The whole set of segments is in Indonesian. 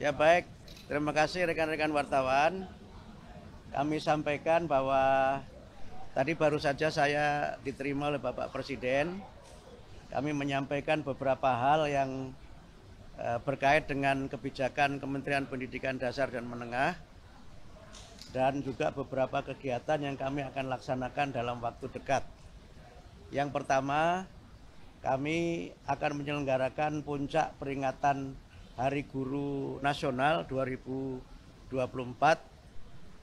Ya baik, terima kasih rekan-rekan wartawan. Kami sampaikan bahwa tadi baru saja saya diterima oleh Bapak Presiden. Kami menyampaikan beberapa hal yang berkait dengan kebijakan Kementerian Pendidikan Dasar dan Menengah dan juga beberapa kegiatan yang kami akan laksanakan dalam waktu dekat. Yang pertama, kami akan menyelenggarakan puncak peringatan Hari Guru Nasional 2024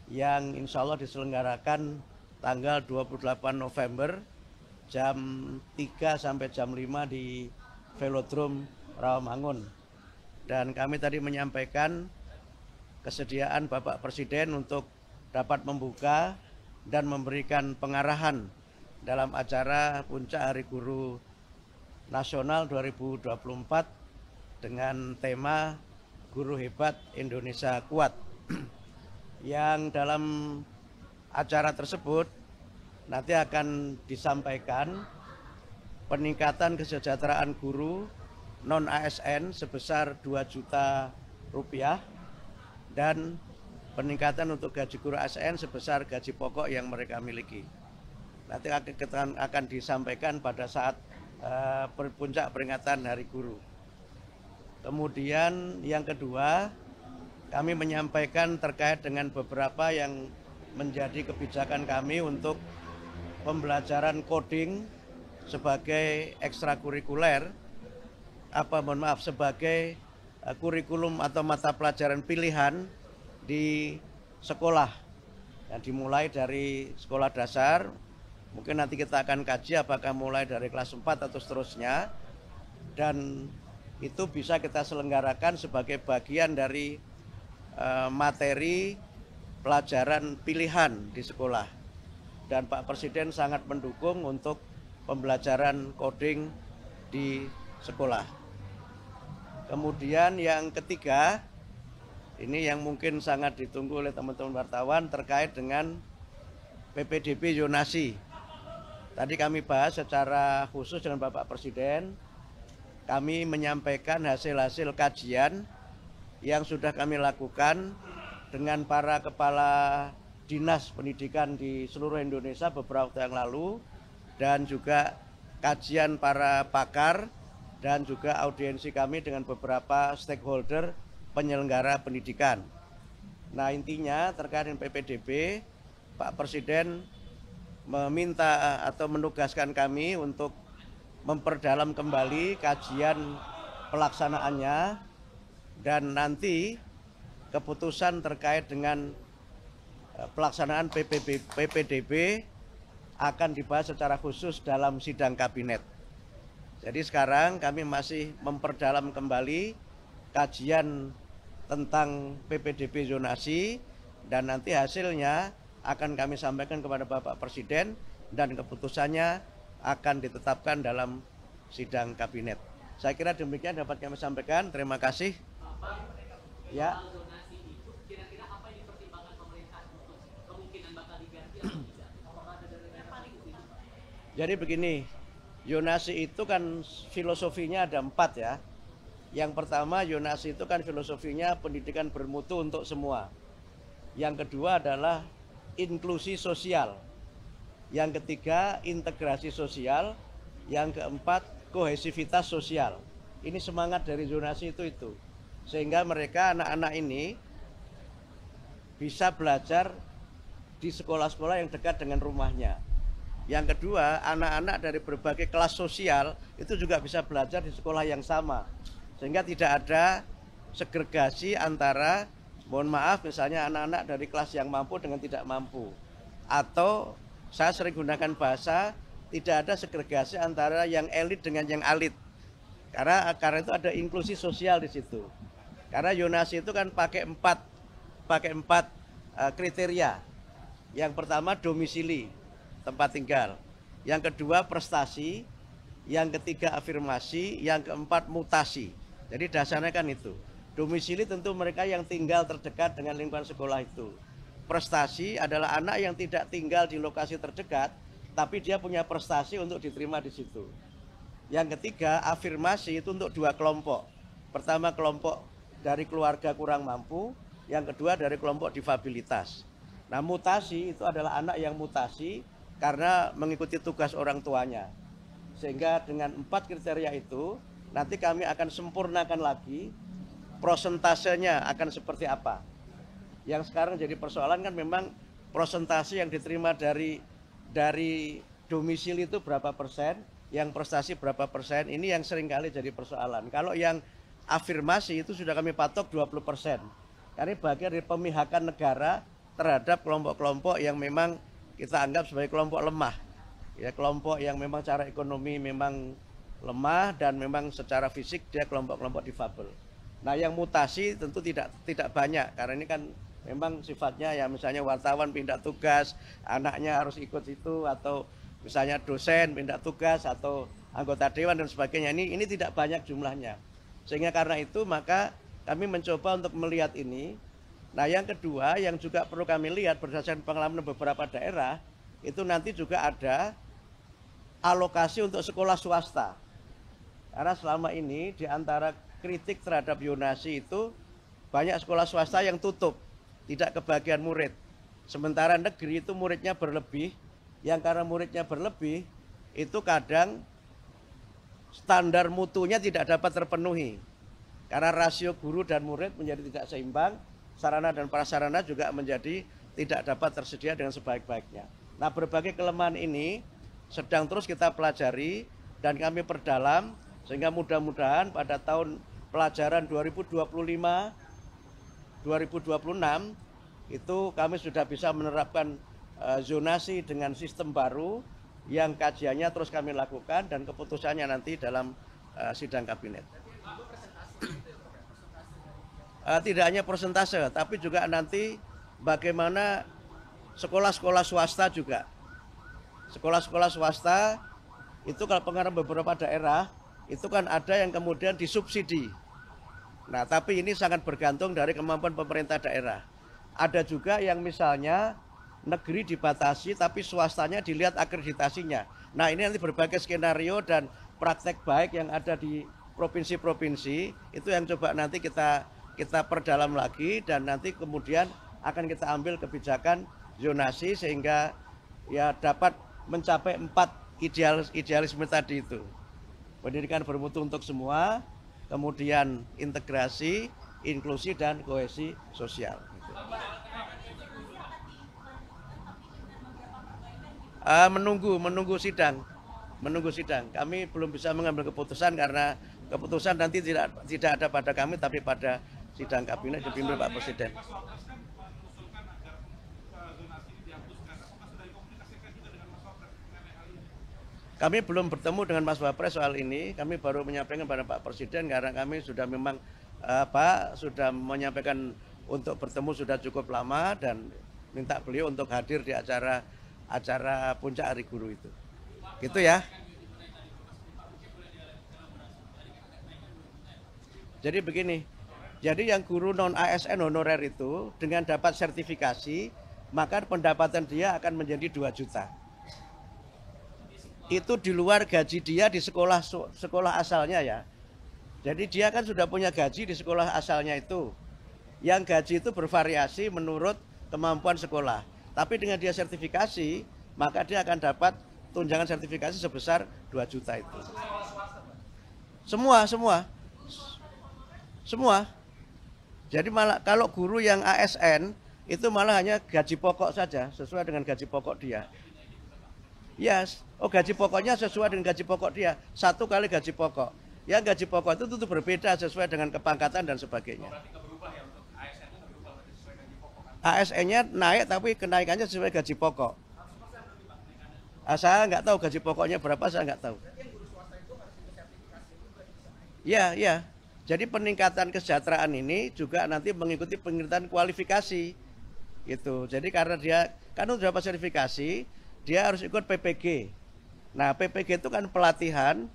yang insya Allah diselenggarakan tanggal 28 November jam 3 sampai jam 5 di Velodrome Rawamangun. Dan kami tadi menyampaikan kesediaan Bapak Presiden untuk dapat membuka dan memberikan pengarahan dalam acara puncak Hari Guru Nasional 2024 dengan tema Guru Hebat Indonesia Kuat. Yang dalam acara tersebut nanti akan disampaikan peningkatan kesejahteraan guru non-ASN sebesar 2 juta rupiah dan peningkatan untuk gaji guru ASN sebesar gaji pokok yang mereka miliki. Nanti akan disampaikan pada saat puncak peringatan Hari Guru. Kemudian yang kedua, kami menyampaikan terkait dengan beberapa yang menjadi kebijakan kami untuk pembelajaran coding sebagai ekstrakurikuler, sebagai kurikulum atau mata pelajaran pilihan di sekolah. Yang dimulai dari sekolah dasar, mungkin nanti kita akan kaji apakah mulai dari kelas 4 atau seterusnya. Dan itu bisa kita selenggarakan sebagai bagian dari materi pelajaran pilihan di sekolah. Dan Pak Presiden sangat mendukung untuk pembelajaran coding di sekolah. Kemudian yang ketiga, ini yang mungkin sangat ditunggu oleh teman-teman wartawan terkait dengan PPDB zonasi. Tadi kami bahas secara khusus dengan Bapak Presiden. Kami menyampaikan hasil-hasil kajian yang sudah kami lakukan dengan para kepala dinas pendidikan di seluruh Indonesia beberapa waktu yang lalu, dan juga kajian para pakar dan juga audiensi kami dengan beberapa stakeholder penyelenggara pendidikan. Nah, intinya terkait dengan PPDB, Pak Presiden meminta atau menugaskan kami untuk memperdalam kembali kajian pelaksanaannya, dan nanti keputusan terkait dengan pelaksanaan PPDB akan dibahas secara khusus dalam sidang kabinet. Jadi sekarang kami masih memperdalam kembali kajian tentang PPDB zonasi, dan nanti hasilnya akan kami sampaikan kepada Bapak Presiden dan keputusannya akan ditetapkan dalam sidang kabinet. Saya kira demikian dapat kami sampaikan. Terima kasih. Ya. Jadi begini, zonasi itu kan filosofinya ada 4 ya. Yang pertama, zonasi itu kan filosofinya pendidikan bermutu untuk semua. Yang kedua adalah inklusi sosial. Yang ketiga, integrasi sosial. Yang keempat, kohesivitas sosial. Ini semangat dari zonasi itu. Sehingga mereka, anak-anak ini bisa belajar di sekolah-sekolah yang dekat dengan rumahnya. Yang kedua, anak-anak dari berbagai kelas sosial itu juga bisa belajar di sekolah yang sama. Sehingga tidak ada segregasi antara, mohon maaf, misalnya anak-anak dari kelas yang mampu dengan tidak mampu. Atau saya sering gunakan bahasa, tidak ada segregasi antara yang elit dengan yang alit. Karena itu ada inklusi sosial di situ. Karena zonasi itu kan pakai empat kriteria. Yang pertama domisili, tempat tinggal. Yang kedua prestasi, yang ketiga afirmasi, yang keempat mutasi. Jadi dasarnya kan itu. Domisili tentu mereka yang tinggal terdekat dengan lingkungan sekolah itu. Prestasi adalah anak yang tidak tinggal di lokasi terdekat, tapi dia punya prestasi untuk diterima di situ. Yang ketiga, afirmasi itu untuk 2 kelompok. Pertama kelompok dari keluarga kurang mampu, yang kedua dari kelompok difabilitas. Nah, mutasi itu adalah anak yang mutasi karena mengikuti tugas orang tuanya. Sehingga dengan 4 kriteria itu, nanti kami akan sempurnakan lagi prosentasenya akan seperti apa. Yang sekarang jadi persoalan kan memang prosentase yang diterima dari domisili itu berapa persen, yang prestasi berapa persen, ini yang seringkali jadi persoalan. Kalau yang afirmasi itu sudah kami patok 20%. Karena bagian dari pemihakan negara terhadap kelompok-kelompok yang memang kita anggap sebagai kelompok lemah. Ya, kelompok yang memang secara ekonomi memang lemah dan memang secara fisik dia kelompok-kelompok difabel. Nah, yang mutasi tentu tidak banyak karena ini kan memang sifatnya ya misalnya wartawan pindah tugas, anaknya harus ikut itu, atau misalnya dosen pindah tugas atau anggota dewan dan sebagainya. Ini tidak banyak jumlahnya. Sehingga karena itu maka kami mencoba untuk melihat ini. Nah, yang kedua yang juga perlu kami lihat berdasarkan pengalaman beberapa daerah, itu nanti juga ada alokasi untuk sekolah swasta. Karena selama ini di antara kritik terhadap zonasi itu banyak sekolah swasta yang tutup, tidak kebagian murid. Sementara negeri itu muridnya berlebih, yang karena muridnya berlebih itu kadang standar mutunya tidak dapat terpenuhi. Karena rasio guru dan murid menjadi tidak seimbang, sarana dan prasarana juga menjadi tidak dapat tersedia dengan sebaik-baiknya. Nah, berbagai kelemahan ini sedang terus kita pelajari dan kami perdalam sehingga mudah-mudahan pada tahun pelajaran 2025-2026 itu kami sudah bisa menerapkan zonasi dengan sistem baru yang kajiannya terus kami lakukan dan keputusannya nanti dalam sidang kabinet. Tidak hanya persentase, tapi juga nanti bagaimana sekolah-sekolah swasta juga. Sekolah-sekolah swasta itu kalau pengaruh beberapa daerah itu kan ada yang kemudian disubsidi. Nah, tapi ini sangat bergantung dari kemampuan pemerintah daerah. Ada juga yang misalnya negeri dibatasi tapi swastanya dilihat akreditasinya. Nah, ini nanti berbagai skenario dan praktek baik yang ada di provinsi-provinsi itu yang coba nanti kita perdalam lagi dan nanti kemudian akan kita ambil kebijakan zonasi sehingga ya dapat mencapai 4 idealisme tadi itu. Pendidikan bermutu untuk semua, kemudian integrasi, inklusi, dan kohesi sosial. Menunggu sidang. Kami belum bisa mengambil keputusan karena keputusan nanti tidak ada pada kami tapi pada sidang kabinet dipimpin Pak Presiden. Kami belum bertemu dengan Mas Wapres soal ini. Kami baru menyampaikan kepada Pak Presiden karena kami sudah memang sudah menyampaikan untuk bertemu sudah cukup lama dan minta beliau untuk hadir di acara puncak Hari Guru itu. Gitu ya. Jadi begini. Jadi yang guru non ASN honorer itu dengan dapat sertifikasi, maka pendapatan dia akan menjadi 2 juta. Itu di luar gaji dia di sekolah asalnya ya. Jadi dia kan sudah punya gaji di sekolah asalnya itu. Yang gaji itu bervariasi menurut kemampuan sekolah. Tapi dengan dia sertifikasi, maka dia akan dapat tunjangan sertifikasi sebesar 2 juta itu. Semua. Jadi malah kalau guru yang ASN itu malah hanya gaji pokok saja sesuai dengan gaji pokok dia. Yes, gaji pokoknya sesuai dengan gaji pokok dia. 1 kali gaji pokok. Yang gaji pokok itu tentu berbeda sesuai dengan kepangkatan dan sebagainya. ASN-nya naik tapi kenaikannya sesuai gaji pokok. Saya nggak tahu gaji pokoknya berapa, saya nggak tahu. Ya. Jadi peningkatan kesejahteraan ini juga nanti mengikuti peningkatan kualifikasi. Gitu. Jadi karena dia kan sudah dapat sertifikasi, dia harus ikut PPG. Nah, PPG itu kan pelatihan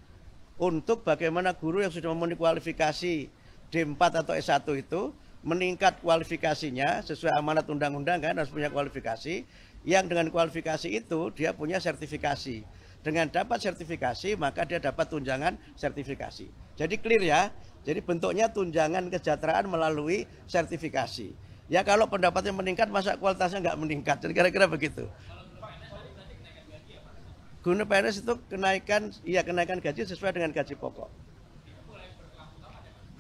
untuk bagaimana guru yang sudah memenuhi kualifikasi D4 atau S1 itu meningkat kualifikasinya sesuai amanat undang-undang kan harus punya kualifikasi. Yang dengan kualifikasi itu dia punya sertifikasi. Dengan dapat sertifikasi maka dia dapat tunjangan sertifikasi. Jadi clear ya. Jadi bentuknya tunjangan kesejahteraan melalui sertifikasi. Ya kalau pendapatnya meningkat, masa kualitasnya nggak meningkat? Jadi kira-kira begitu. Guna PNS itu kenaikan, iya kenaikan gaji sesuai dengan gaji pokok.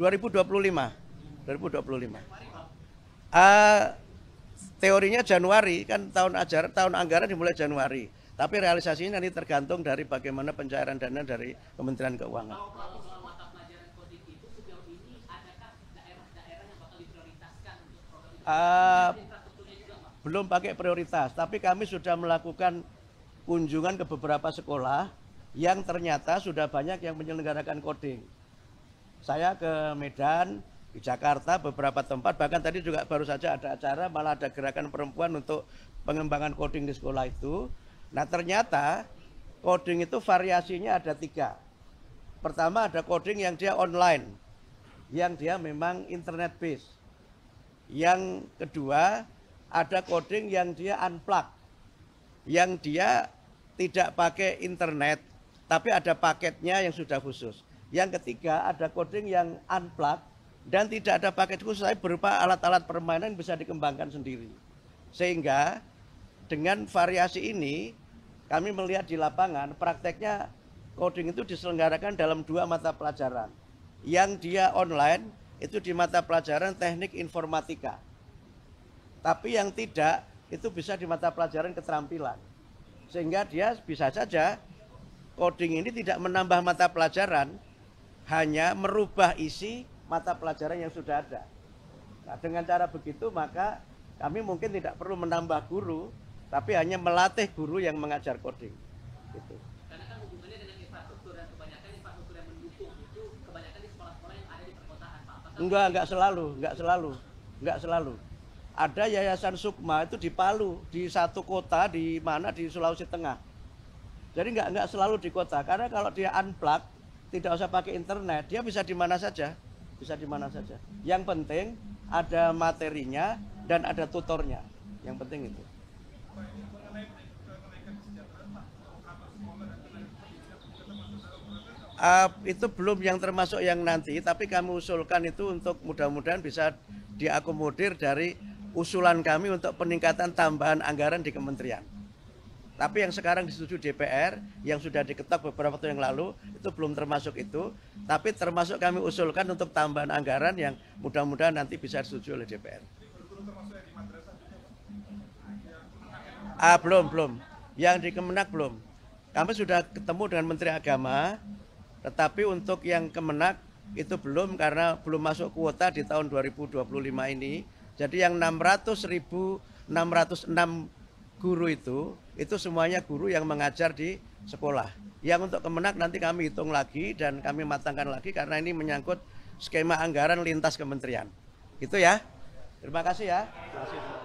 2025. Teorinya Januari, kan tahun anggaran dimulai Januari. Tapi realisasinya nanti tergantung dari bagaimana pencairan dana dari Kementerian Keuangan. Belum pakai prioritas, tapi kami sudah melakukan kunjungan ke beberapa sekolah yang ternyata sudah banyak yang menyelenggarakan coding. Saya ke Medan, di Jakarta, beberapa tempat, bahkan tadi juga baru saja ada acara, malah ada gerakan perempuan untuk pengembangan coding di sekolah itu. Nah ternyata coding itu variasinya ada 3. Pertama ada coding yang dia online, yang dia memang internet based. Yang kedua, ada coding yang dia unplug, yang dia tidak pakai internet, tapi ada paketnya yang sudah khusus. Yang ketiga, ada coding yang unplug dan tidak ada paket khusus, tapi berupa alat-alat permainan yang bisa dikembangkan sendiri. Sehingga dengan variasi ini, kami melihat di lapangan, prakteknya coding itu diselenggarakan dalam 2 mata pelajaran. Yang dia online, itu di mata pelajaran teknik informatika. Tapi yang tidak, itu bisa di mata pelajaran keterampilan. Sehingga dia bisa saja, coding ini tidak menambah mata pelajaran, hanya merubah isi mata pelajaran yang sudah ada. Nah, dengan cara begitu, maka kami mungkin tidak perlu menambah guru, tapi hanya melatih guru yang mengajar coding. Gitu. Karena kan hubungannya dengan infrastruktur, dan kebanyakan infrastruktur yang mendukung itu kebanyakan di sekolah-sekolah yang ada di perkotaan, Pak. Enggak selalu. Ada Yayasan Sukma itu di Palu, di satu kota di mana di Sulawesi Tengah. Jadi enggak selalu di kota, karena kalau dia unplug, tidak usah pakai internet, dia bisa di mana saja. Yang penting ada materinya dan ada tutornya. Yang penting itu. Itu belum yang termasuk yang nanti, tapi kami usulkan itu untuk mudah-mudahan bisa diakomodir dari usulan kami untuk peningkatan tambahan anggaran di kementerian. Tapi yang sekarang disetujui DPR, yang sudah diketok beberapa waktu yang lalu, itu belum termasuk itu. Tapi termasuk kami usulkan untuk tambahan anggaran yang mudah-mudahan nanti bisa disetujui oleh DPR. Belum. Yang di Kemenak belum. Kami sudah ketemu dengan Menteri Agama, tetapi untuk yang Kemenak itu belum, karena belum masuk kuota di tahun 2025 ini. Jadi yang 600.606 guru itu semuanya guru yang mengajar di sekolah. Yang untuk Kemenak nanti kami hitung lagi dan kami matangkan lagi, karena ini menyangkut skema anggaran lintas kementerian. Gitu ya. Terima kasih ya. Terima kasih.